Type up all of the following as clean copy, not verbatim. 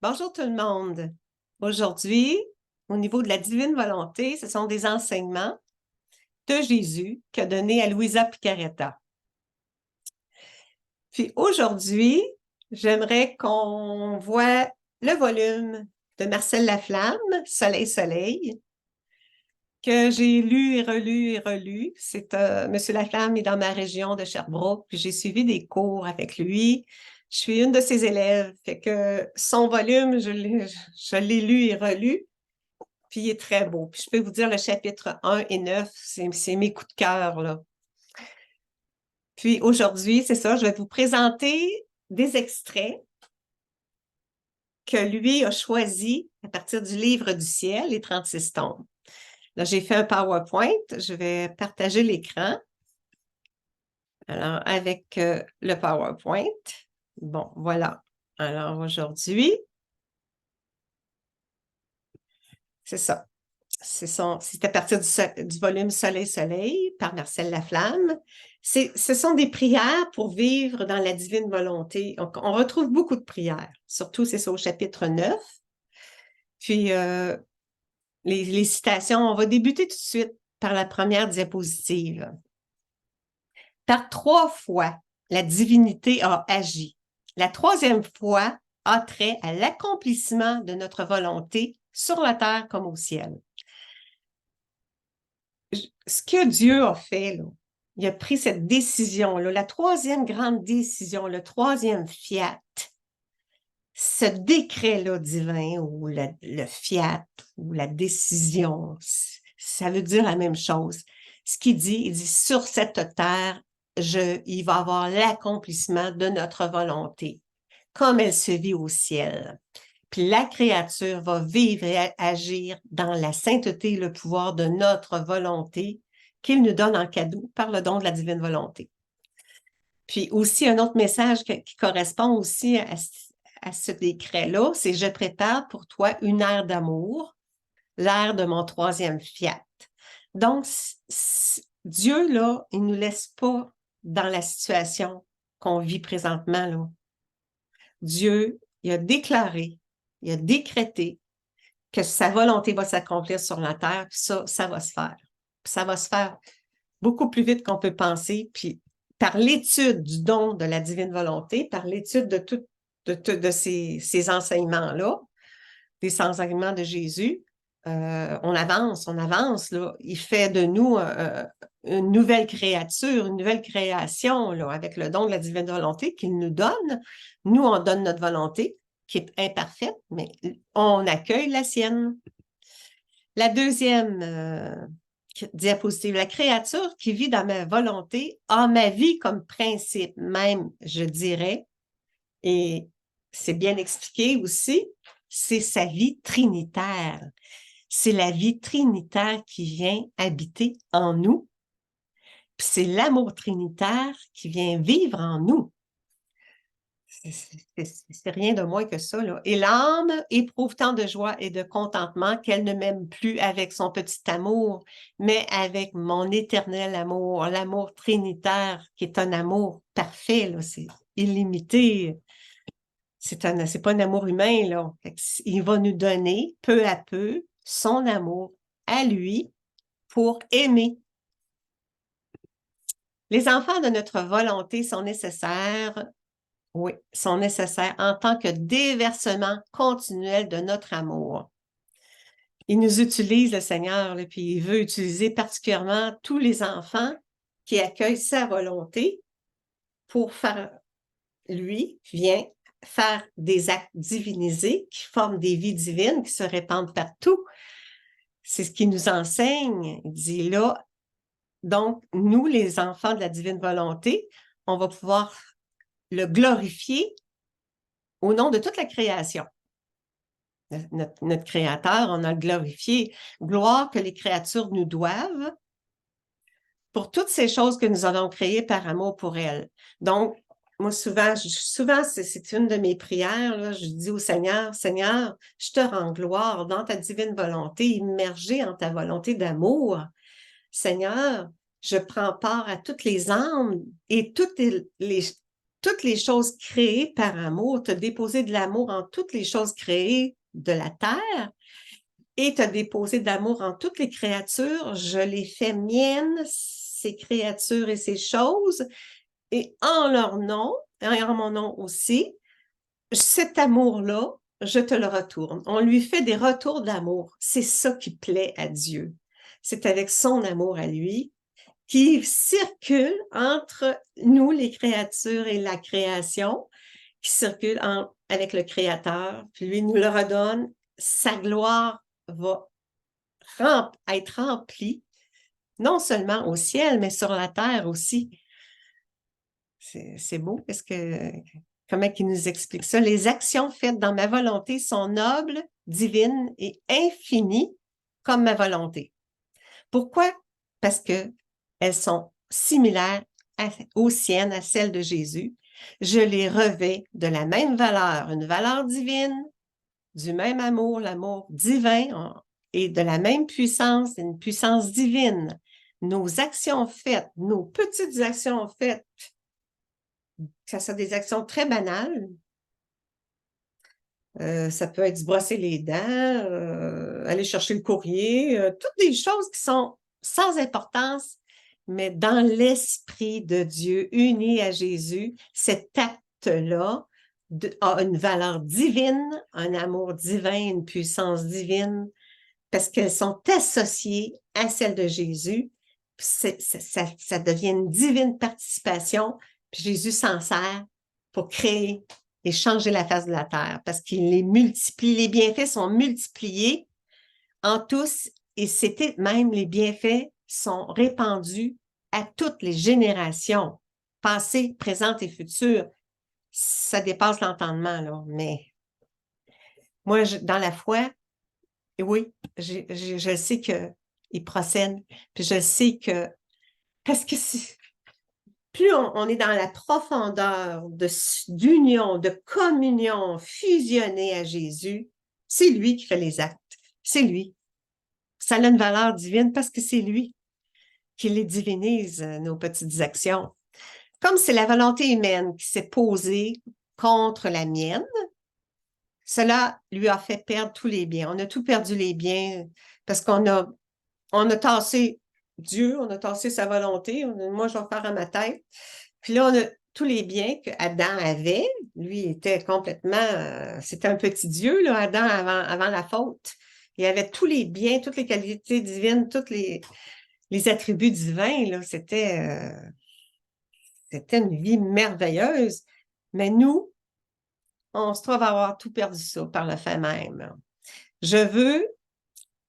Bonjour tout le monde. Aujourd'hui, au niveau de la divine volonté, ce sont des enseignements de Jésus qu'a donné à Luisa Picaretta. Puis aujourd'hui, j'aimerais qu'on voit le volume de Marcel Laflamme, Soleil, Soleil, que j'ai lu et relu et relu. Monsieur Laflamme est dans ma région de Sherbrooke, puis j'ai suivi des cours avec lui. Je suis une de ses élèves, fait que son volume, je l'ai lu et relu, puis il est très beau. Puis je peux vous dire, le chapitre 1 et 9, c'est mes coups de cœur, là. Puis aujourd'hui, c'est ça, je vais vous présenter des extraits que lui a choisis à partir du livre du ciel, les 36 tombes. Là, j'ai fait un PowerPoint. Je vais partager l'écran. Alors, avec le PowerPoint. Bon, voilà. Alors, aujourd'hui, c'est ça. C'est à partir du volume Soleil-Soleil par Marcel Laflamme. Ce sont des prières pour vivre dans la divine volonté. On retrouve beaucoup de prières. Surtout, c'est ça au chapitre 9. Puis, les citations, on va débuter tout de suite par la première diapositive. Par 3 fois, la divinité a agi. La 3e fois a trait à l'accomplissement de notre volonté sur la terre comme au ciel. Ce que Dieu a fait, là, il a pris cette décision-là, la 3e grande décision, le 3e fiat, ce décret-là divin ou le fiat ou la décision, ça veut dire la même chose. Ce qu'il dit, il dit sur cette terre, il va y avoir l'accomplissement de notre volonté, comme elle se vit au ciel. Puis la créature va vivre et agir dans la sainteté et le pouvoir de notre volonté qu'il nous donne en cadeau par le don de la divine volonté. Puis aussi, un autre message qui correspond aussi à ce décret-là, c'est « Je prépare pour toi une ère d'amour, l'ère de mon 3e fiat ». Donc, Dieu, là, il ne nous laisse pas dans la situation qu'on vit présentement, là. Dieu, il a déclaré, il a décrété que sa volonté va s'accomplir sur la terre, puis ça va se faire. Puis ça va se faire beaucoup plus vite qu'on peut penser, puis par l'étude du don de la divine volonté, par l'étude de ces enseignements-là, des enseignements de Jésus, on avance, là. Il fait de nous une nouvelle créature, une nouvelle création, là, avec le don de la divine volonté qu'il nous donne. Nous, on donne notre volonté, qui est imparfaite, mais on accueille la sienne. La 2e diapositive, la créature qui vit dans ma volonté a ma vie comme principe même, je dirais, et c'est bien expliqué aussi, c'est sa vie trinitaire. C'est la vie trinitaire qui vient habiter en nous. Puis c'est l'amour trinitaire qui vient vivre en nous. C'est rien de moins que ça, là. Et l'âme éprouve tant de joie et de contentement qu'elle ne m'aime plus avec son petit amour, mais avec mon éternel amour, l'amour trinitaire qui est un amour parfait, là, c'est illimité. C'est pas un amour humain, là. Il va nous donner peu à peu son amour à lui pour aimer. Les enfants de notre volonté sont nécessaires. Oui, sont nécessaires en tant que déversement continuel de notre amour. Il nous utilise, le Seigneur, là, puis il veut utiliser particulièrement tous les enfants qui accueillent sa volonté pour faire, lui, vient faire des actes divinisés qui forment des vies divines qui se répandent partout. C'est ce qu'il nous enseigne. Il dit là, donc, nous, les enfants de la divine volonté, on va pouvoir le glorifier au nom de toute la création. Notre Créateur, on a le glorifié. Gloire que les créatures nous doivent pour toutes ces choses que nous avons créées par amour pour elles. Donc, moi, souvent c'est une de mes prières, là, je dis au Seigneur, Seigneur, je te rends gloire dans ta divine volonté, immergée en ta volonté d'amour. Seigneur, je prends part à toutes les âmes et toutes les choses créées par amour, tu as déposé de l'amour en toutes les choses créées de la terre et tu as déposé d'amour en toutes les créatures. Je les fais miennes, ces créatures et ces choses, et en leur nom, et en mon nom aussi, cet amour-là, je te le retourne. On lui fait des retours d'amour. C'est ça qui plaît à Dieu. C'est avec son amour à lui qui circule entre nous, les créatures, et la création, qui circule avec le Créateur, puis lui nous le redonne. Sa gloire va être remplie, non seulement au ciel, mais sur la terre aussi. C'est beau, comment il nous explique ça? Les actions faites dans ma volonté sont nobles, divines et infinies comme ma volonté. Pourquoi? Parce qu'elles sont similaires aux siennes, à celles de Jésus. Je les revêts de la même valeur, une valeur divine, du même amour, l'amour divin, et de la même puissance, une puissance divine. Nos actions faites, nos petites actions faites, ça sont des actions très banales. Ça peut être se brosser les dents, aller chercher le courrier, toutes des choses qui sont sans importance, mais dans l'esprit de Dieu, uni à Jésus, cet acte-là a une valeur divine, un amour divin, une puissance divine, parce qu'elles sont associées à celle de Jésus. Ça devient une divine participation, puis Jésus s'en sert pour créer et changer la face de la terre, parce qu'il les multiplie. Les bienfaits sont multipliés en tous, et c'était même les bienfaits sont répandus à toutes les générations, passées, présentes et futures. Ça dépasse l'entendement, là, mais moi, dans la foi, oui, je sais qu'il procède, puis je sais que, parce que plus on est dans la profondeur d'union, de communion fusionnée à Jésus, c'est lui qui fait les actes. C'est lui. Ça a une valeur divine parce que c'est lui qui les divinise, nos petites actions. Comme c'est la volonté humaine qui s'est posée contre la mienne, cela lui a fait perdre tous les biens. On a tout perdu les biens parce on a tassé Dieu, on a tassé sa volonté. Moi, je vais faire à ma tête. Puis là, on a tous les biens qu'Adam avait. Lui était complètement, c'était un petit Dieu, là, Adam, avant la faute. Il avait tous les biens, toutes les qualités divines, tous les attributs divins, là. C'était une vie merveilleuse. Mais nous, on se trouve avoir tout perdu ça par le fait même. Je veux,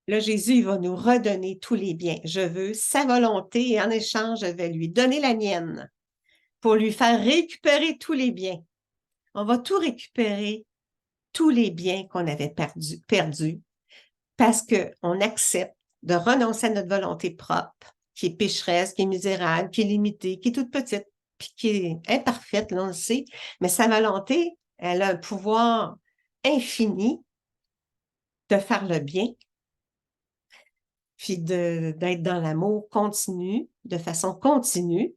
là, Jésus, il va nous redonner tous les biens. Je veux sa volonté et en échange, je vais lui donner la mienne pour lui faire récupérer tous les biens. On va tout récupérer, tous les biens qu'on avait perdus parce qu'on accepte de renoncer à notre volonté propre, qui est pécheresse, qui est misérable, qui est limitée, qui est toute petite, puis qui est imparfaite, là, on le sait, mais sa volonté, elle a un pouvoir infini de faire le bien, puis d'être dans l'amour continu, de façon continue.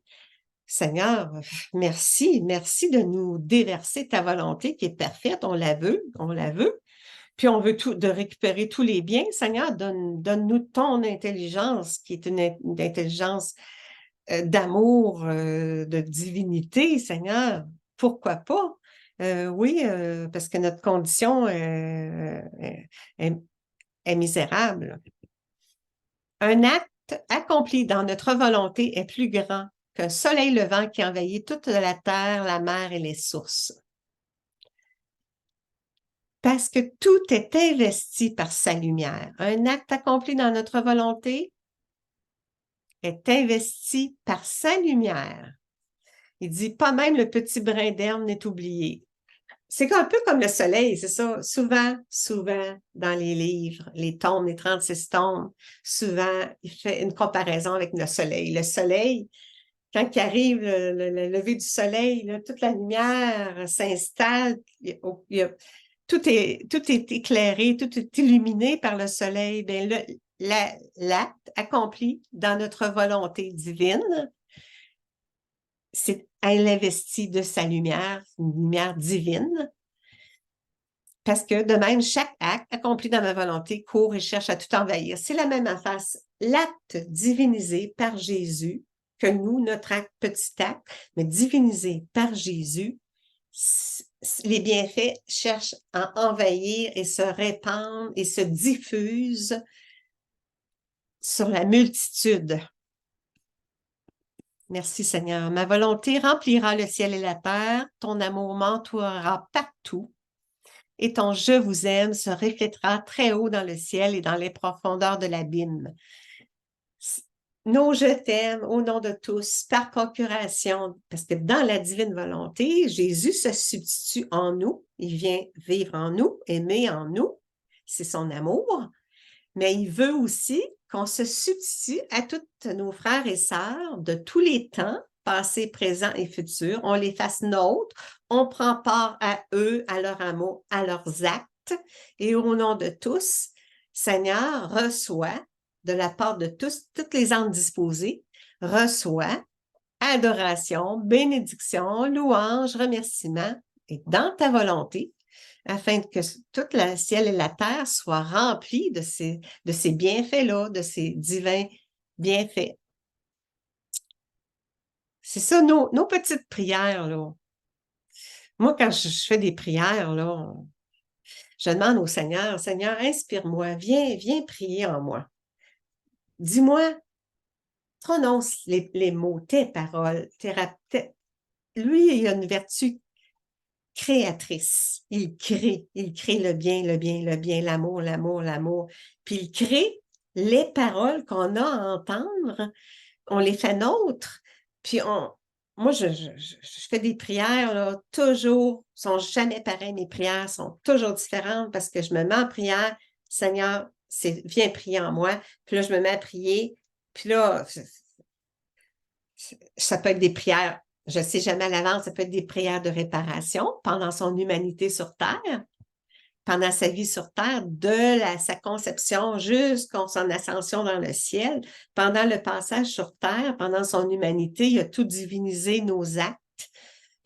Seigneur, merci de nous déverser ta volonté qui est parfaite, on la veut, puis on veut de récupérer tous les biens. Seigneur, donne-nous ton intelligence, qui est une intelligence d'amour, de divinité, Seigneur. Pourquoi pas? Oui, parce que notre condition est misérable. Un acte accompli dans notre volonté est plus grand qu'un soleil levant qui envahit toute la terre, la mer et les sources. Parce que tout est investi par sa lumière. Un acte accompli dans notre volonté est investi par sa lumière. Il dit, pas même le petit brin d'herbe n'est oublié. C'est un peu comme le soleil, c'est ça. Souvent, dans les livres, les tombes, les 36 tombes, souvent, il fait une comparaison avec le soleil. Le soleil, quand il arrive le lever du soleil, là, toute la lumière s'installe, tout est éclairé, tout est illuminé par le soleil. Bien, l'acte accompli dans notre volonté divine, c'est elle investit de sa lumière, une lumière divine. Parce que de même, chaque acte accompli dans ma volonté court et cherche à tout envahir. C'est la même affaire. L'acte divinisé par Jésus, que nous, notre acte, petit acte, mais divinisé par Jésus, les bienfaits cherchent à envahir et se répandre et se diffusent sur la multitude. Merci Seigneur. Ma volonté remplira le ciel et la terre. Ton amour m'entourera partout. Et ton je vous aime se reflétera très haut dans le ciel et dans les profondeurs de l'abîme. Nos je t'aime au nom de tous, par procuration, parce que dans la divine volonté, Jésus se substitue en nous, il vient vivre en nous, aimer en nous, c'est son amour, mais il veut aussi qu'on se substitue à tous nos frères et sœurs de tous les temps, passé, présent et futur, on les fasse nôtres, on prend part à eux, à leur amour, à leurs actes, et au nom de tous, Seigneur, reçois de la part de tous, toutes les âmes disposées, reçois adoration, bénédiction, louange, remerciement, et dans ta volonté, afin que toute le ciel et la terre soient remplis de ces bienfaits-là, de ces divins bienfaits. C'est ça, nos petites prières, là. Moi, quand je fais des prières, là, je demande au Seigneur, Seigneur, inspire-moi, viens prier en moi. Dis-moi, prononce les mots, tes paroles. Lui, il a une vertu créatrice. Il crée le bien, le bien, le bien, l'amour, l'amour, l'amour. Puis il crée les paroles qu'on a à entendre, on les fait nôtres. Puis moi, je fais des prières, là, toujours, sont jamais pareilles, mes prières sont toujours différentes parce que je me mets en prière, Seigneur, viens prier en moi. Puis là, je me mets à prier. Puis là, ça peut être des prières, je ne sais jamais à l'avance, ça peut être des prières de réparation pendant son humanité sur Terre, pendant sa vie sur Terre, de sa conception jusqu'à son ascension dans le ciel, pendant le passage sur Terre, pendant son humanité, il a tout divinisé nos actes,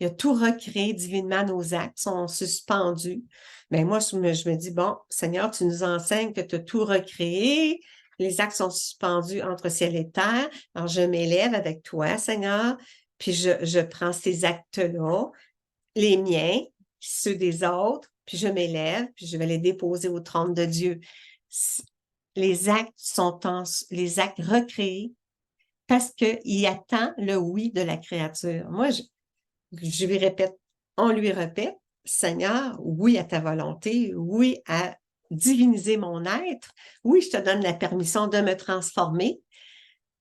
il a tout recréé divinement, nos actes sont suspendus. Mais moi, je me dis, bon, Seigneur, tu nous enseignes que tu as tout recréé, les actes sont suspendus entre ciel et terre, alors je m'élève avec toi, Seigneur, puis je prends ces actes-là, les miens, ceux des autres, puis je m'élève, puis je vais les déposer au trône de Dieu. Les actes sont les actes recréés parce qu'il attend le oui de la créature. Moi, je lui répète, on lui répète, Seigneur, oui à ta volonté, oui à diviniser mon être, oui, je te donne la permission de me transformer,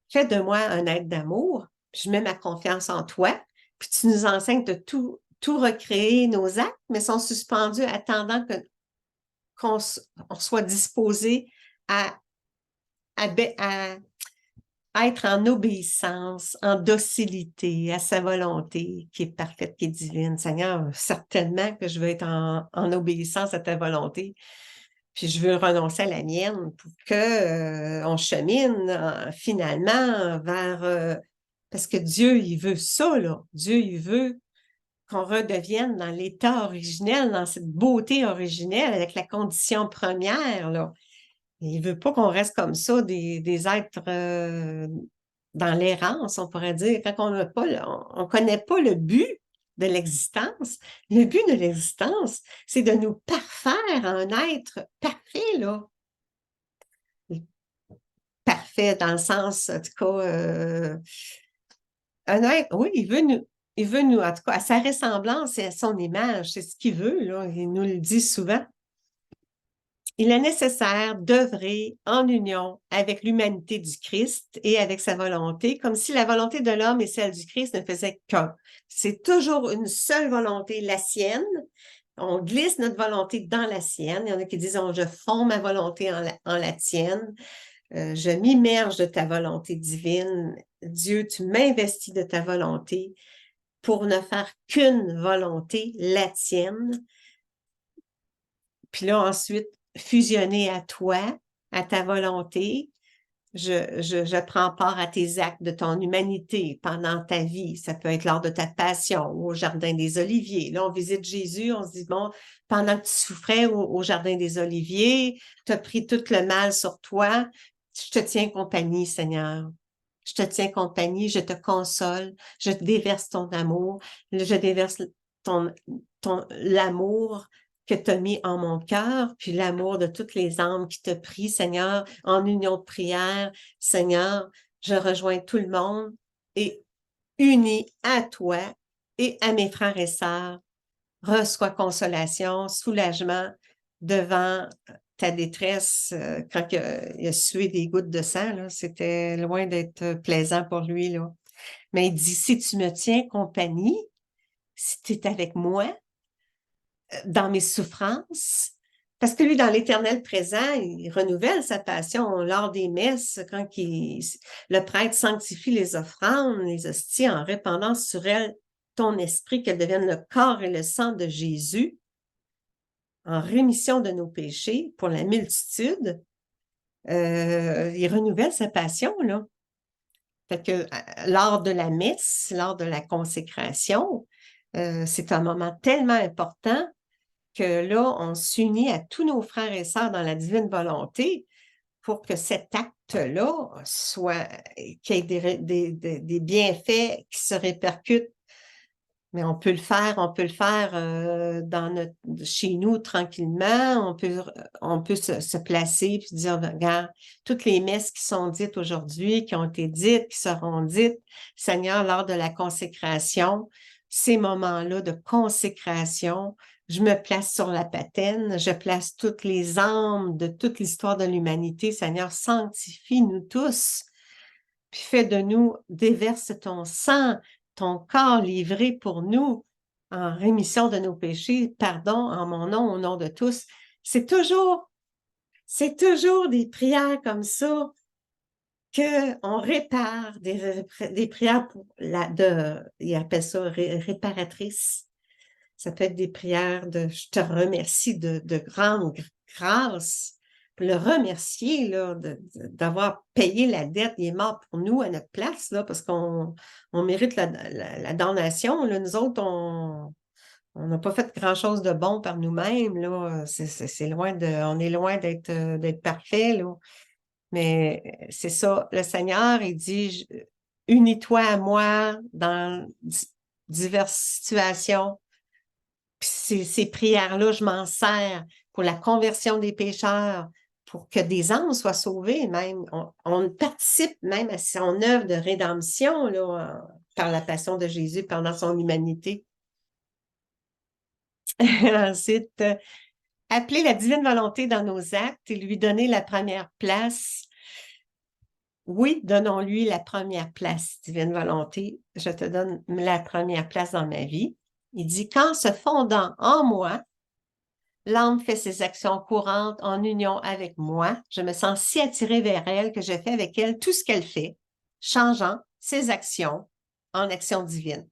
fais de moi un être d'amour, je mets ma confiance en toi, puis tu nous enseignes de tout recréer nos actes, mais sont suspendus attendant qu'on soit disposé à être en obéissance, en docilité à sa volonté qui est parfaite, qui est divine. Seigneur, certainement que je veux être en obéissance à ta volonté, puis je veux renoncer à la mienne pour que on chemine finalement vers... parce que Dieu, il veut ça, là. Dieu, il veut qu'on redevienne dans l'état originel, dans cette beauté originelle, avec la condition première, là. Il ne veut pas qu'on reste comme ça, des êtres dans l'errance, on pourrait dire, quand on ne connaît pas le but de l'existence. Le but de l'existence, c'est de nous parfaire en un être parfait, là. Parfait dans le sens, en tout cas, un être, oui, il veut nous, en tout cas, à sa ressemblance et à son image, c'est ce qu'il veut, là, il nous le dit souvent. Il est nécessaire d'œuvrer en union avec l'humanité du Christ et avec sa volonté, comme si la volonté de l'homme et celle du Christ ne faisaient qu'un. C'est toujours une seule volonté, la sienne. On glisse notre volonté dans la sienne. Il y en a qui disent, je fonds ma volonté en la tienne. Je m'immerge de ta volonté divine. Dieu, tu m'investis de ta volonté pour ne faire qu'une volonté, la tienne. Puis là, ensuite, fusionner à toi, à ta volonté, Je prends part à tes actes de ton humanité pendant ta vie. Ça peut être lors de ta passion ou au Jardin des Oliviers. Là, on visite Jésus, on se dit, bon, pendant que tu souffrais au Jardin des Oliviers, tu as pris tout le mal sur toi. Je te tiens compagnie, Seigneur. Je te tiens compagnie, je te console, je déverse ton amour, je déverse ton, l'amour que tu as mis en mon cœur, puis l'amour de toutes les âmes qui te prient, Seigneur, en union de prière. Seigneur, je rejoins tout le monde et unis à toi et à mes frères et sœurs, reçois consolation, soulagement devant ta détresse quand il a sué des gouttes de sang. C'était loin d'être plaisant pour lui. Là. Mais il dit, si tu me tiens compagnie, si tu es avec moi, dans mes souffrances, parce que lui, dans l'éternel présent, il renouvelle sa passion lors des messes, quand le prêtre sanctifie les offrandes, les hosties, en répandant sur elles ton esprit, qu'elles deviennent le corps et le sang de Jésus, en rémission de nos péchés pour la multitude. Il renouvelle sa passion, là. Fait que lors de la messe, lors de la consécration, c'est un moment tellement important que là, on s'unit à tous nos frères et sœurs dans la divine volonté pour que cet acte-là soit, qu'il y ait des bienfaits qui se répercutent. Mais on peut le faire chez nous tranquillement. On peut se placer puis dire, regarde, toutes les messes qui sont dites aujourd'hui, qui ont été dites, qui seront dites, Seigneur, lors de la consécration, ces moments-là de consécration, je me place sur la patène, je place toutes les âmes de toute l'histoire de l'humanité. Seigneur, sanctifie-nous tous, puis fais de nous, déverse ton sang, ton corps livré pour nous en rémission de nos péchés, pardon en mon nom, au nom de tous. C'est toujours des prières comme ça qu'on répare, des prières ils appellent ça réparatrices. Ça peut être des prières de « je te remercie de grande grâce », le remercier là, d'avoir payé la dette, il est mort pour nous à notre place, là, parce qu'on mérite la damnation. Là. Nous autres, on n'a pas fait grand-chose de bon par nous-mêmes. Là. C'est loin on est loin d'être parfait. Là. Mais c'est ça, le Seigneur, il dit, unis-toi à moi dans diverses situations. Puis ces prières-là, je m'en sers pour la conversion des pécheurs, pour que des âmes soient sauvées même. On participe même à son œuvre de rédemption là, par la passion de Jésus pendant son humanité. Ensuite, appeler la divine volonté dans nos actes et lui donner la première place. Oui, donnons-lui la première place, divine volonté. Je te donne la première place dans ma vie. Il dit, qu'en se fondant en moi, l'âme fait ses actions courantes en union avec moi. Je me sens si attirée vers elle que je fais avec elle tout ce qu'elle fait, changeant ses actions en actions divines.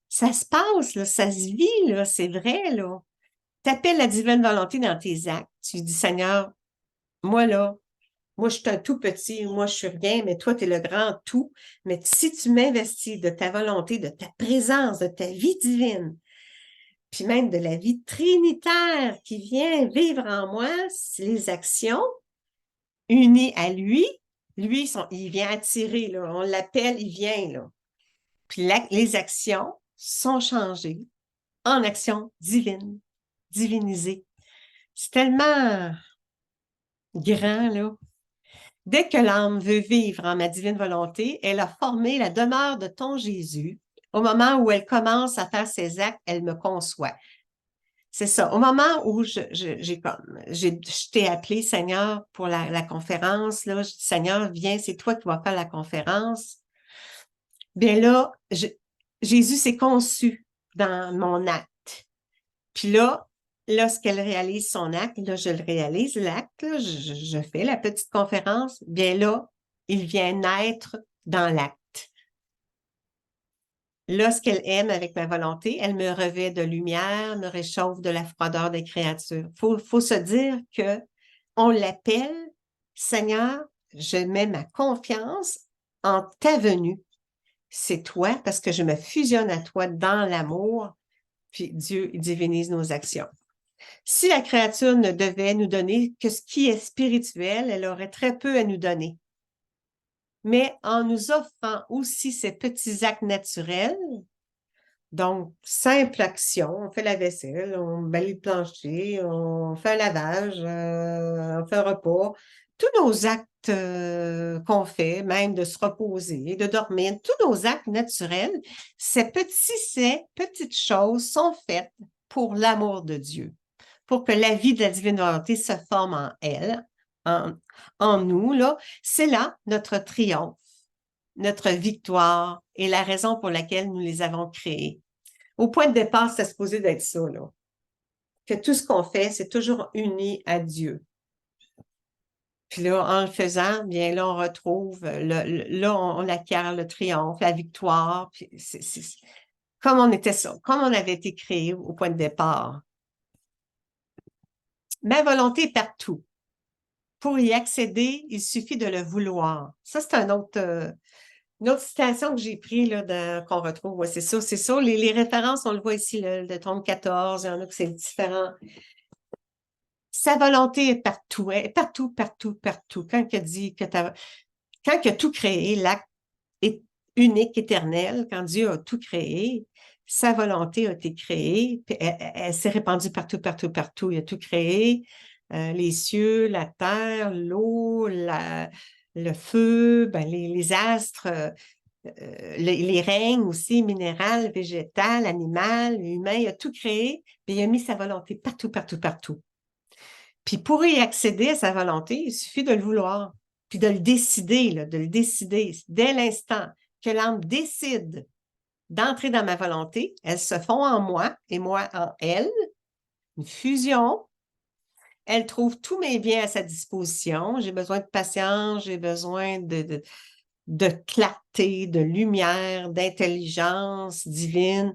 Ça se passe, là, ça se vit, là, c'est vrai, là. T'appelles la divine volonté dans tes actes. Tu dis, Seigneur, moi, là, moi, je suis un tout petit, moi, je suis rien, mais toi, tu es le grand tout. Mais si tu m'investis de ta volonté, de ta présence, de ta vie divine, puis même de la vie trinitaire qui vient vivre en moi, les actions unies à lui, il vient attirer, là, on l'appelle, il vient. Là. Puis les actions sont changées en actions divines, divinisées. C'est tellement grand, là. Dès que l'âme veut vivre en ma divine volonté, elle a formé la demeure de ton Jésus. Au moment où elle commence à faire ses actes, elle me conçoit. C'est ça. Au moment où je t'ai appelé, Seigneur, pour la conférence, là, je dis, Seigneur, viens, c'est toi qui vas faire la conférence. Bien là, Jésus s'est conçu dans mon acte. Puis là, lorsqu'elle réalise son acte, là, je le réalise, l'acte, là, je fais la petite conférence, bien là, il vient naître dans l'acte. Lorsqu'elle aime avec ma volonté, elle me revêt de lumière, me réchauffe de la froideur des créatures. Faut se dire que on l'appelle, Seigneur, je mets ma confiance en ta venue. C'est toi parce que je me fusionne à toi dans l'amour, puis Dieu divinise nos actions. Si la créature ne devait nous donner que ce qui est spirituel, elle aurait très peu à nous donner. Mais en nous offrant aussi ces petits actes naturels, donc simple action, on fait la vaisselle, on balaye le plancher, on fait un lavage, on fait un repas, tous nos actes qu'on fait, même de se reposer, de dormir, tous nos actes naturels, ces petites choses sont faites pour l'amour de Dieu, pour que la vie de la divine volonté se forme en elle, en, en nous, là. C'est là notre triomphe, notre victoire et la raison pour laquelle nous les avons créés. Au point de départ, c'est supposé d'être ça, là. Que tout ce qu'on fait, c'est toujours uni à Dieu. Puis là, en le faisant, bien là, on retrouve, là, on acquiert le triomphe, la victoire. Puis comme on était ça, comme on avait été créé au point de départ. Ma volonté est partout. Pour y accéder, il suffit de le vouloir. Ça, c'est une autre citation que j'ai prise, là, qu'on retrouve. Ouais, c'est ça, c'est ça. Les références, on le voit ici, le tome 14, il y en a que c'est différent. Sa volonté est partout, elle est partout, partout, partout. Quand il dit que quand il a tout créé, l'acte est unique, éternel, quand Dieu a tout créé, sa volonté a été créée, puis elle s'est répandue partout, partout, partout. Il a tout créé, les cieux, la terre, l'eau, le feu, ben, les astres, les règnes aussi, minéral, végétal, animal, humain, il a tout créé, puis il a mis sa volonté partout, partout, partout. Puis pour y accéder à sa volonté, il suffit de le vouloir, puis de le décider, là, de le décider. Dès l'instant que l'âme décide d'entrer dans ma volonté, elles se font en moi et moi en elle, une fusion. Elle trouve tous mes biens à sa disposition. J'ai besoin de patience, j'ai besoin de clarté, de lumière, d'intelligence divine,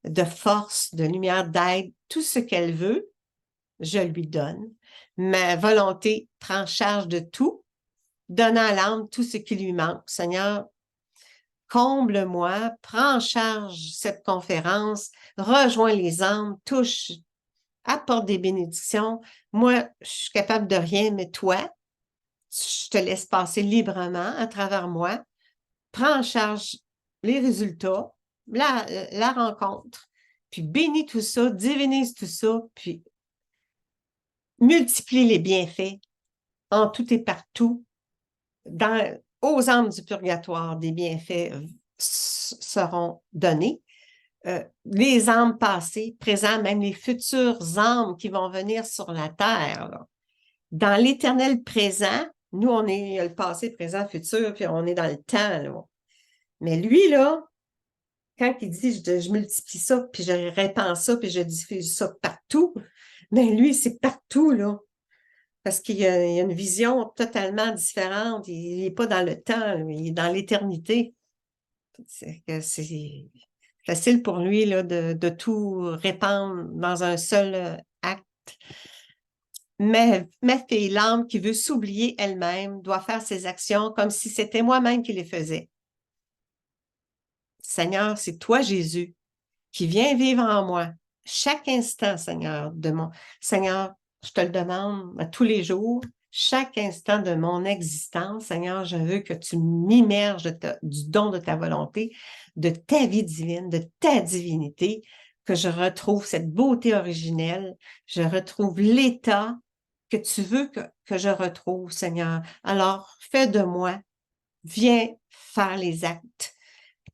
de force, de lumière, d'aide, tout ce qu'elle veut, je lui donne. Ma volonté prend charge de tout, donnant à l'âme tout ce qui lui manque. Seigneur, comble-moi, prends en charge cette conférence, rejoins les âmes, touche, apporte des bénédictions. Moi, je suis capable de rien, mais toi, je te laisse passer librement à travers moi. Prends en charge les résultats, la rencontre, puis bénis tout ça, divinise tout ça, puis multiplie les bienfaits en tout et partout. Aux âmes du purgatoire, des bienfaits seront donnés. Les âmes passées, présentes, même les futures âmes qui vont venir sur la terre, là. Dans l'éternel présent, nous, on est le passé, présent, futur, puis on est dans le temps, là. Mais lui, là, quand il dit je multiplie ça, puis je répands ça, puis je diffuse ça partout, mais lui, c'est partout, là. Parce qu'il y a une vision totalement différente. Il n'est pas dans le temps, il est dans l'éternité. C'est facile pour lui là, de tout répandre dans un seul acte. Mais ma fille, l'âme qui veut s'oublier elle-même, doit faire ses actions comme si c'était moi-même qui les faisais. Seigneur, c'est toi, Jésus, qui viens vivre en moi. Chaque instant, Seigneur, Seigneur, je te le demande à tous les jours, chaque instant de mon existence, Seigneur, je veux que tu m'immerges du don de ta volonté, de ta vie divine, de ta divinité, que je retrouve cette beauté originelle, je retrouve l'état que tu veux que je retrouve, Seigneur. Alors, fais de moi, viens faire les actes.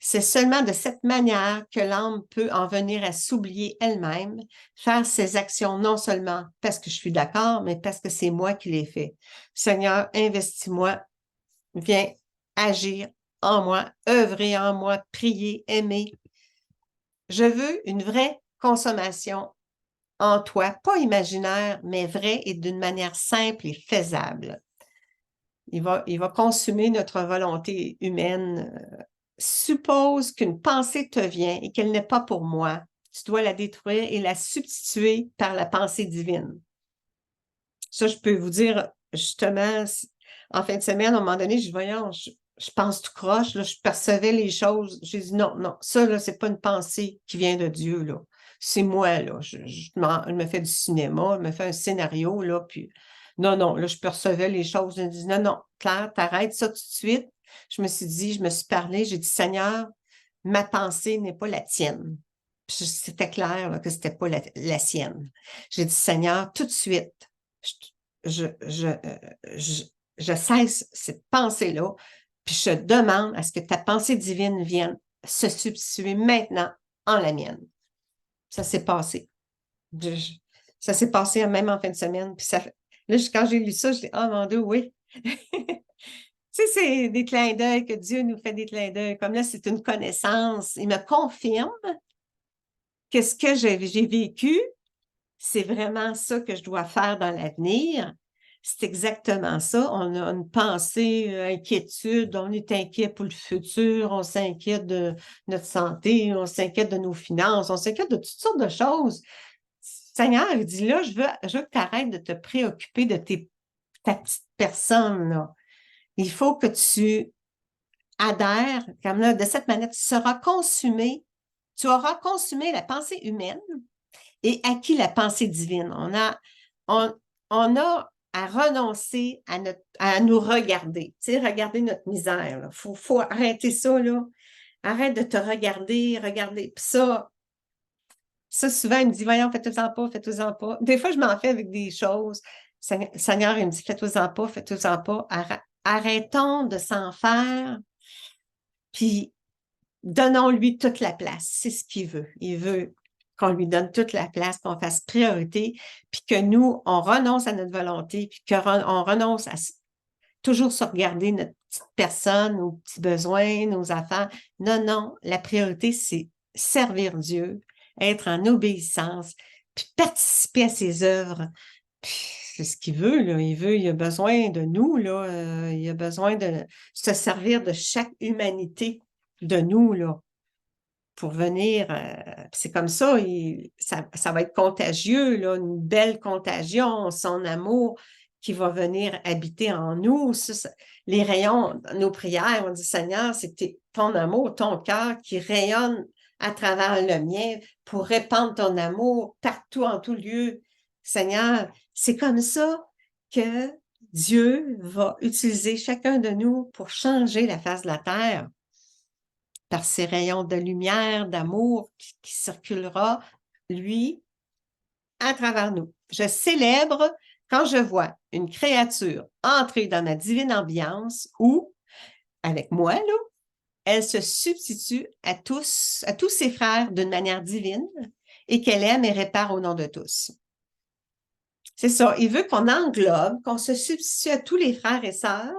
C'est seulement de cette manière que l'âme peut en venir à s'oublier elle-même, faire ses actions non seulement parce que je suis d'accord, mais parce que c'est moi qui les fais. Seigneur, investis-moi, viens agir en moi, œuvrer en moi, prier, aimer. Je veux une vraie consommation en toi, pas imaginaire, mais vraie et d'une manière simple et faisable. Il va consumer notre volonté humaine. Suppose qu'une pensée te vient et qu'elle n'est pas pour moi. Tu dois la détruire et la substituer par la pensée divine. Ça, je peux vous dire, justement, en fin de semaine, à un moment donné, je dis, voyons, je pense tout croche, là, je percevais les choses. J'ai dit, non, non, ça, là, c'est pas une pensée qui vient de Dieu, là. C'est moi, là. Je me fais du cinéma, je me fais un scénario, là, puis non, non, là, je percevais les choses. Je me dis, non, non, Claire, t'arrêtes ça tout de suite. Je me suis dit, je me suis parlé, j'ai dit, Seigneur, ma pensée n'est pas la tienne. C'était clair là, que c'était pas la sienne. J'ai dit, Seigneur, tout de suite, je, je, euh, je, je cesse cette pensée-là, puis je demande à ce que ta pensée divine vienne se substituer maintenant en la mienne. Ça s'est passé. Ça s'est passé même en fin de semaine. Puis là, quand j'ai lu ça, je dis, oh mon Dieu, oui. Tu sais, c'est des clins d'œil que Dieu nous fait des clins d'œil. Comme là, c'est une connaissance. Il me confirme que ce que j'ai vécu, c'est vraiment ça que je dois faire dans l'avenir. C'est exactement ça. On a une pensée, inquiétude, on est inquiet pour le futur, on s'inquiète de notre santé, on s'inquiète de nos finances, on s'inquiète de toutes sortes de choses. Seigneur, il dit là, je veux que tu arrêtes de te préoccuper de ta petite personne, là. Il faut que tu adhères, comme là, de cette manière, tu auras consumé la pensée humaine et acquis la pensée divine. On, on a à renoncer à nous regarder, tu sais, regarder notre misère. Il faut arrêter ça, là. Arrête de te regarder. Puis ça, souvent, il me dit, voyons, faites-en pas, faites-en pas. Des fois, je m'en fais avec des choses. Seigneur, il me dit, faites-en pas, faites-en pas. Arrêtons de s'en faire, puis donnons-lui toute la place. C'est ce qu'il veut. Il veut qu'on lui donne toute la place, qu'on fasse priorité, puis que nous, on renonce à notre volonté, puis qu'on renonce à toujours se regarder notre petite personne, nos petits besoins, nos affaires. Non, non, la priorité, c'est servir Dieu, être en obéissance, puis participer à ses œuvres. Puis c'est ce qu'il veut, là. Il a besoin de nous, là. Il a besoin de se servir de chaque humanité de nous, là, pour venir. C'est comme ça, ça va être contagieux, là, une belle contagion, son amour qui va venir habiter en nous. Les rayons, nos prières, on dit, Seigneur, c'est ton amour, ton cœur qui rayonne à travers le mien pour répandre ton amour partout, en tout lieu. Seigneur, c'est comme ça que Dieu va utiliser chacun de nous pour changer la face de la terre par ces rayons de lumière, d'amour qui circulera, lui, à travers nous. Je célèbre quand je vois une créature entrer dans ma divine ambiance où, avec moi, là, elle se substitue à tous ses frères d'une manière divine et qu'elle aime et répare au nom de tous. C'est ça, il veut qu'on englobe, qu'on se substitue à tous les frères et sœurs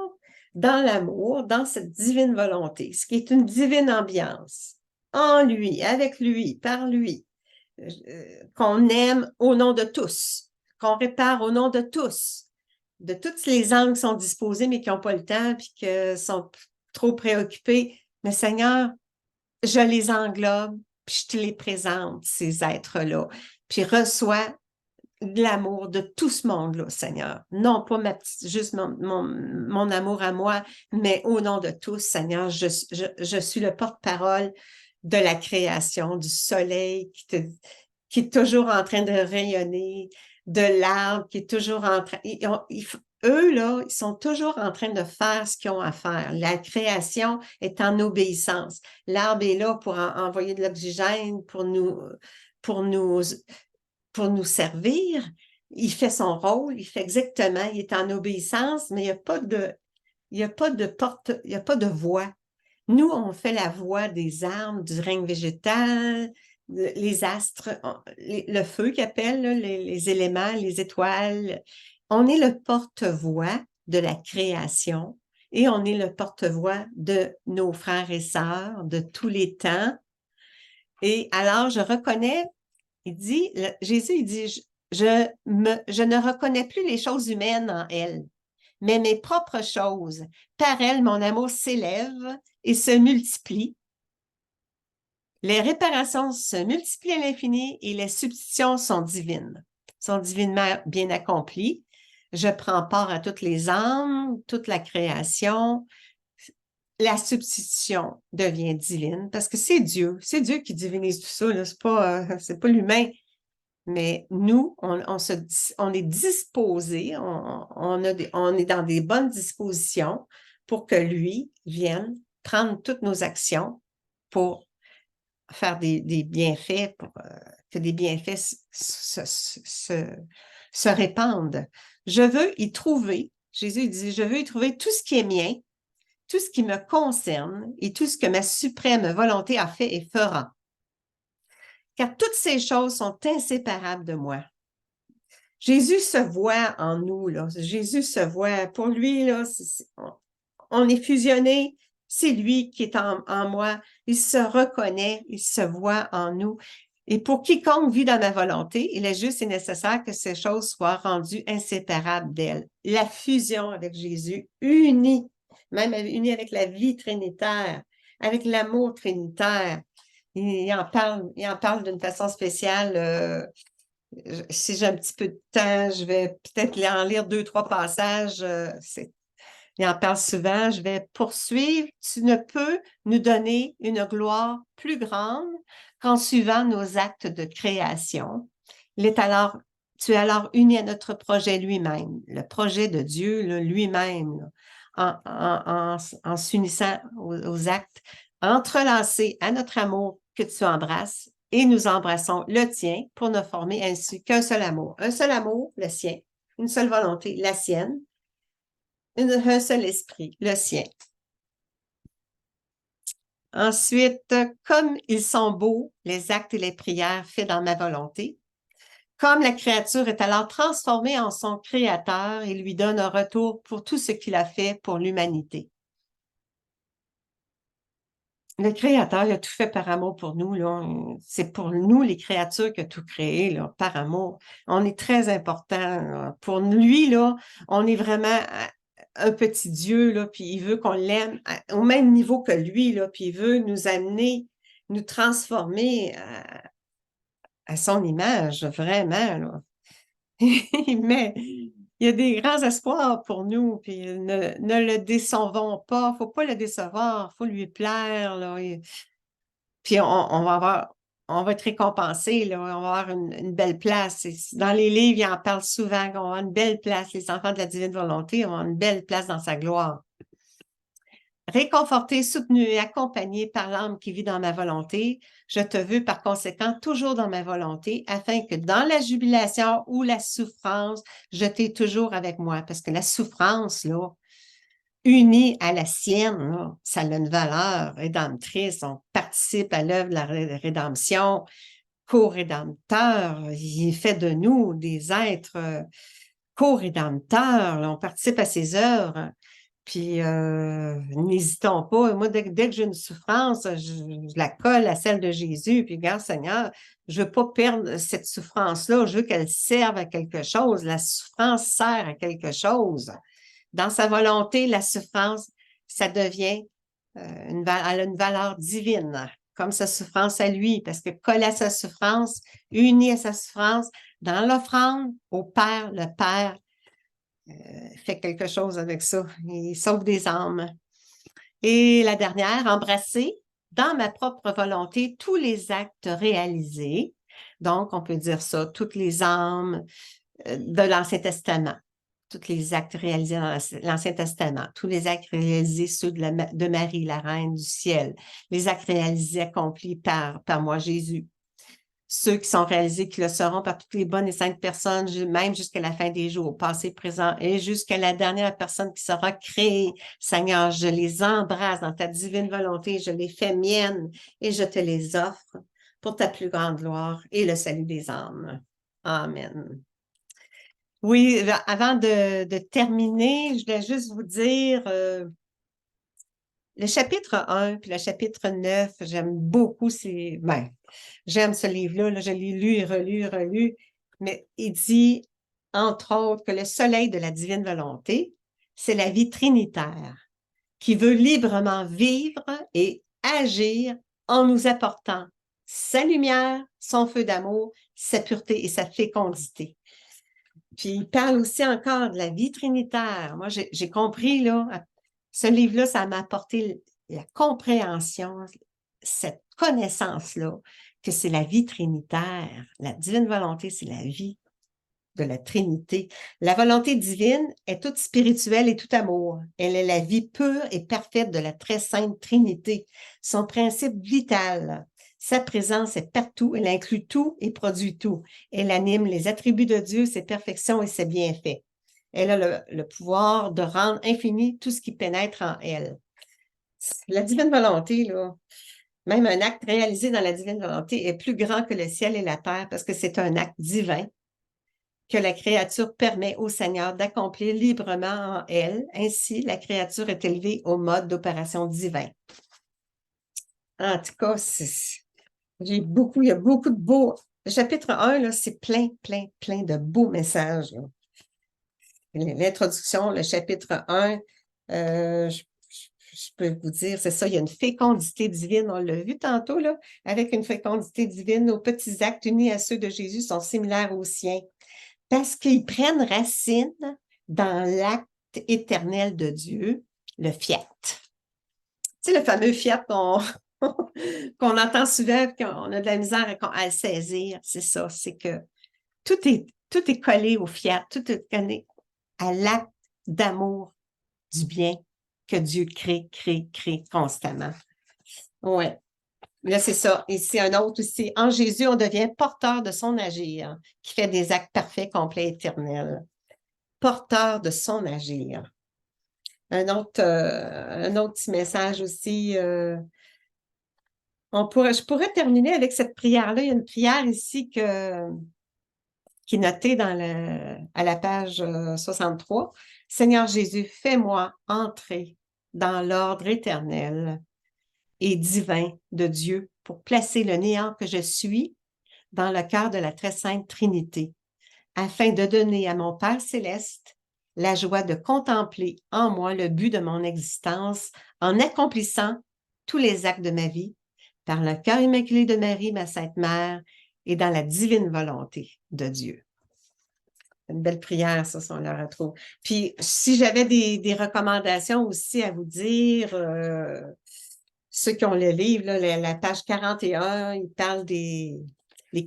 dans l'amour, dans cette divine volonté, ce qui est une divine ambiance, en lui, avec lui, par lui, qu'on aime au nom de tous, qu'on répare au nom de tous, de toutes les âmes qui sont disposées mais qui n'ont pas le temps puis qui sont trop préoccupées. Mais Seigneur, je les englobe puis je te les présente, ces êtres-là, puis reçois de l'amour de tout ce monde-là, Seigneur. Non pas juste mon amour à moi, mais au nom de tous, Seigneur, je suis le porte-parole de la création, du soleil qui est toujours en train de rayonner, de l'arbre qui est toujours en train... eux, là, ils sont toujours en train de faire ce qu'ils ont à faire. La création est en obéissance. L'arbre est là pour envoyer de l'oxygène, pour nous pour nous servir. Il fait son rôle, il fait exactement, il est en obéissance, mais il n'y a pas de porte, il n'y a pas de voix. Nous, on fait la voix des arbres, du règne végétal, les astres, le feu qu'appelle les éléments, les étoiles. On est le porte-voix de la création et on est le porte-voix de nos frères et sœurs de tous les temps. Et alors, je reconnais Jésus, il dit, je ne reconnais plus les choses humaines en elle, mais mes propres choses. Par elles, mon amour s'élève et se multiplie. Les réparations se multiplient à l'infini et les substitutions sont divines, sont divinement bien accomplies. Je prends part à toutes les âmes, toute la création. La substitution devient divine parce que c'est Dieu qui divinise tout ça, là. C'est pas l'humain. Mais nous, on est disposés, on est dans des bonnes dispositions pour que lui vienne prendre toutes nos actions pour faire des bienfaits, pour que des bienfaits se répandent. Je veux y trouver, Jésus dit, je veux y trouver tout ce qui est mien, tout ce qui me concerne et tout ce que ma suprême volonté a fait et fera. Car toutes ces choses sont inséparables de moi. Jésus se voit en nous, là. Jésus se voit. Pour lui, là, on est fusionné. C'est lui qui est en moi. Il se reconnaît, il se voit en nous. Et pour quiconque vit dans ma volonté, il est juste et nécessaire que ces choses soient rendues inséparables d'elle. La fusion avec Jésus, unie, même unie avec la vie trinitaire, avec l'amour trinitaire. Il en parle d'une façon spéciale. Si j'ai un petit peu de temps, je vais peut-être en lire 2, 3 passages. Il en parle souvent. Je vais poursuivre. Tu ne peux nous donner une gloire plus grande qu'en suivant nos actes de création. Tu es alors uni à notre projet lui-même, le projet de Dieu lui-même, en s'unissant aux actes, entrelacés à notre amour que tu embrasses, et nous embrassons le tien pour ne former ainsi qu'un seul amour. Un seul amour, le sien. Une seule volonté, la sienne. Un seul esprit, le sien. Ensuite, comme ils sont beaux, les actes et les prières faits dans ma volonté, comme la créature est alors transformée en son créateur et lui donne un retour pour tout ce qu'il a fait pour l'humanité. Le Créateur, il a tout fait par amour pour nous, là. C'est pour nous, les créatures, qu'il a tout créé, là, par amour. On est très important, là. Pour lui, là, on est vraiment un petit Dieu, là, puis il veut qu'on l'aime au même niveau que lui, là, puis il veut nous amener, nous transformer à son image, vraiment, là. Mais il y a des grands espoirs pour nous, puis ne le décevons pas. Faut pas le décevoir, faut lui plaire, là. Puis on va être récompensé, là, on va avoir une belle place. Dans les livres, il en parle souvent qu'on va avoir une belle place. Les enfants de la divine volonté vont avoir une belle place dans sa gloire. Réconforté, soutenu et accompagné par l'âme qui vit dans ma volonté, je te veux par conséquent toujours dans ma volonté, afin que dans la jubilation ou la souffrance, je t'ai toujours avec moi. Parce que la souffrance, là, unie à la sienne, là, ça a une valeur rédemptrice. On participe à l'œuvre de la rédemption. Co-rédempteur, il fait de nous des êtres co-rédempteurs. On participe à ses œuvres. Puis, n'hésitons pas. Moi, dès que j'ai une souffrance, je la colle à celle de Jésus. Puis, regarde, Seigneur, je ne veux pas perdre cette souffrance-là. Je veux qu'elle serve à quelque chose. La souffrance sert à quelque chose. Dans sa volonté, la souffrance, ça devient, elle a une valeur divine, comme sa souffrance à lui, parce que collé à sa souffrance, uni à sa souffrance, dans l'offrande au Père, le Père fait quelque chose avec ça. Il sauve des âmes. Et la dernière, embrasser dans ma propre volonté tous les actes réalisés. Donc, on peut dire ça, toutes les âmes de l'Ancien Testament, tous les actes réalisés dans l'Ancien Testament, tous les actes réalisés, ceux de Marie, la Reine du ciel, les actes réalisés, accomplis par moi, Jésus. Ceux qui sont réalisés, qui le seront par toutes les bonnes et saintes personnes, même jusqu'à la fin des jours, passé, présent, et jusqu'à la dernière personne qui sera créée. Seigneur, je les embrasse dans ta divine volonté, je les fais miennes et je te les offre pour ta plus grande gloire et le salut des âmes. Amen. Oui, avant de terminer, je voulais juste vous dire, le chapitre 1 puis le chapitre 9, j'aime beaucoup j'aime ce livre-là, là, je l'ai lu et relu, mais il dit, entre autres, que le soleil de la divine volonté, c'est la vie trinitaire qui veut librement vivre et agir en nous apportant sa lumière, son feu d'amour, sa pureté et sa fécondité. Puis il parle aussi encore de la vie trinitaire. Moi, j'ai compris, là, ce livre-là, ça m'a apporté la compréhension, cette connaissance-là, que c'est la vie trinitaire. La divine volonté, c'est la vie de la Trinité. La volonté divine est toute spirituelle et tout amour. Elle est la vie pure et parfaite de la très sainte Trinité. Son principe vital, sa présence est partout. Elle inclut tout et produit tout. Elle anime les attributs de Dieu, ses perfections et ses bienfaits. Elle a le pouvoir de rendre infini tout ce qui pénètre en elle. La divine volonté, là, même un acte réalisé dans la divine volonté est plus grand que le ciel et la terre parce que c'est un acte divin que la créature permet au Seigneur d'accomplir librement en elle. Ainsi, la créature est élevée au mode d'opération divin. En tout cas, il y a beaucoup de beaux. Le chapitre 1, là, c'est plein, plein, plein de beaux messages. Là. L'introduction, le chapitre 1, je peux vous dire, c'est ça, il y a une fécondité divine, on l'a vu tantôt, là, avec une fécondité divine, nos petits actes unis à ceux de Jésus sont similaires aux siens parce qu'ils prennent racine dans l'acte éternel de Dieu, le fiat. Tu sais, le fameux fiat qu'on entend souvent, qu'on a de la misère à le saisir, c'est ça, c'est que tout est collé au fiat, tout est collé à l'acte d'amour du bien que Dieu crée constamment. Oui. Là, c'est ça. Et c'est un autre aussi. En Jésus, on devient porteur de son agir, qui fait des actes parfaits, complets, éternels. Porteur de son agir. Un autre petit message aussi. Je pourrais terminer avec cette prière-là. Il y a une prière ici qui est notée à la page 63. Seigneur Jésus, fais-moi entrer dans l'ordre éternel et divin de Dieu pour placer le néant que je suis dans le cœur de la très sainte Trinité, afin de donner à mon Père céleste la joie de contempler en moi le but de mon existence en accomplissant tous les actes de ma vie par le cœur immaculé de Marie, ma Sainte Mère, et dans la divine volonté de Dieu. Une belle prière, ça, si on la retrouve. Puis, si j'avais des recommandations aussi à vous dire, ceux qui ont le livre, là, la page 41, il parle des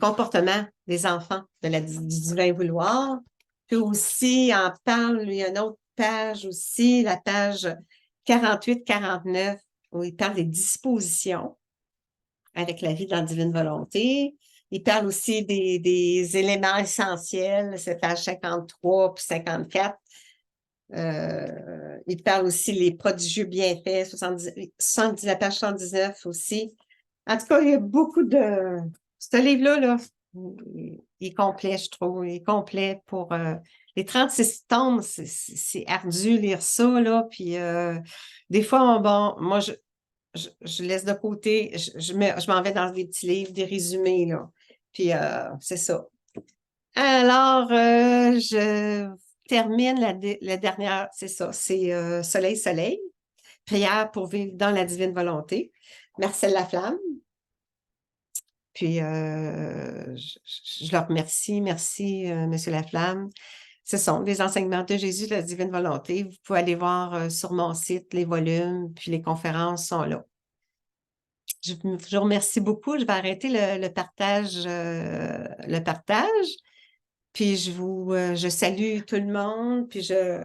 comportements des enfants du divin vouloir. Puis aussi, il en parle, il y a une autre page aussi, la page 48-49, où il parle des dispositions avec la vie dans la divine volonté. Il parle aussi des éléments essentiels, c'est page 53 puis 54. Il parle aussi des prodigieux bienfaits, 70, la page 79 aussi. En tout cas, il y a beaucoup de... Ce livre-là, là, il est complet, je trouve. Il est complet pour... les 36 tomes, c'est ardu lire ça, là. Puis des fois, bon, moi, je laisse de côté, je m'en vais dans des petits livres, des résumés, là. Puis c'est ça. Alors, je termine la dernière, c'est ça, c'est Soleil, Soleil, prière pour vivre dans la divine volonté. Marcel Laflamme. Puis, je leur remercie. Merci, M. Laflamme. Ce sont les enseignements de Jésus de la divine volonté. Vous pouvez aller voir sur mon site les volumes, puis les conférences sont là. Je vous remercie beaucoup. Je vais arrêter le partage. Puis je salue tout le monde, puis je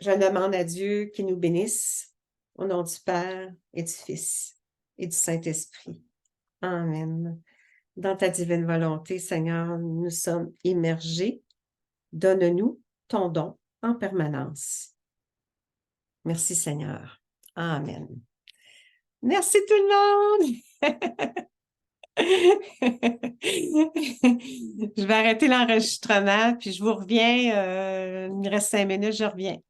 demande à Dieu qu'il nous bénisse au nom du Père et du Fils et du Saint-Esprit. Amen. Dans ta divine volonté, Seigneur, nous sommes immergés. Donne-nous ton don en permanence. Merci, Seigneur. Amen. Merci tout le monde! Je vais arrêter l'enregistrement, puis je vous reviens. Il me reste 5 minutes, je reviens.